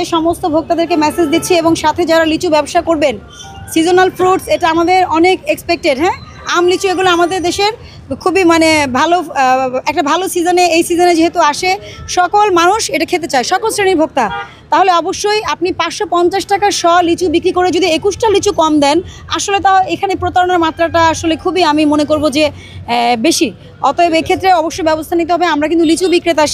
সমস্ত ভোক্তাদেরকে মেসেজ দিচ্ছি এবং সাথে যারা লিচু ব্যবসা করবেন, সিজনাল ফ্রুটস এটা আমাদের অনেক এক্সপেক্টেড। হ্যাঁ, আম লিচু এগুলো আমাদের দেশের খুবই ভালো একটা ভালো সিজনে, এই সিজনে যেহেতু আসে সকল মানুষ এটা খেতে চায়, সকল শ্রেণীর ভোক্তা। তাহলে অবশ্যই আপনি 550 টাকার লিচু বিক্রি করে যদি 21টা লিচু কম দেন, আসলে তাও এখানে প্রতারণার মাত্রাটা আসলে খুবই আমি মনে করব যে বেশি। অতএব এক্ষেত্রে অবশ্যই ব্যবস্থা নিতে হবে। আমরা কিন্তু লিচু বিক্রেতা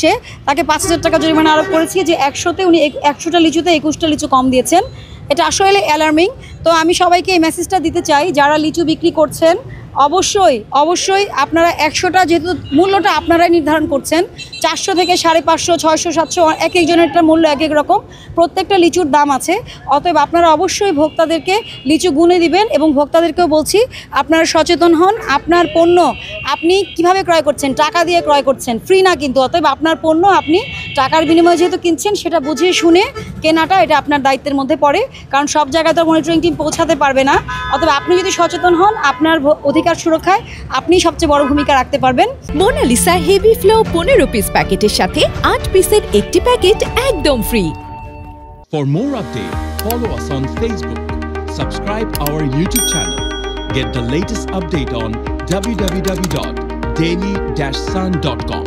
তাকে 5000 টাকা জরিমানা আরোপ করেছি যে 100তে উনি 100টা লিচুতে 21টা লিচু কম দিয়েছেন। এটা আসলে অ্যালার্মিং। তো আমি সবাইকে এই মেসেজটা দিতে চাই, যারা লিচু বিক্রি করছেন অবশ্যই আপনারা 100টা, যেহেতু মূল্যটা আপনারাই নির্ধারণ করছেন, 400 থেকে 550, 600, 700 এক একজনের মূল্য এক এক রকম, প্রত্যেকটা লিচুর দাম আছে। অতএব আপনারা অবশ্যই ভোক্তাদেরকে লিচু গুনে দিবেন এবং ভোক্তাদেরকেও বলছি আপনারা সচেতন হন। আপনার পণ্য আপনি কিভাবে ক্রয় করছেন, টাকা দিয়ে ক্রয় করছেন, ফ্রি না কিন্তু। অতএব আপনার পণ্য আপনি টাকার বিনিময়ে যেহেতু কিনছেন, সেটা বুঝিয়ে শুনে কেনাটা এটা আপনার দায়িত্বের মধ্যে পড়ে, কারণ সব জায়গায় তো মনিটরিং টিম পৌঁছাতে পারবে না। অতএব আপনি যদি সচেতন হন, আপনার অধিকার সুরক্ষায় আপনি সবচেয়ে বড় ভূমিকা রাখতে পারবেন। মোনালিসা হেভি ফ্লো 15 পিস প্যাকেটের সাথে 8 পিসের একটি প্যাকেট একদম free. For more updates, follow us on Facebook, subscribe our YouTube channel, get the latest update on www.daily-sun.com.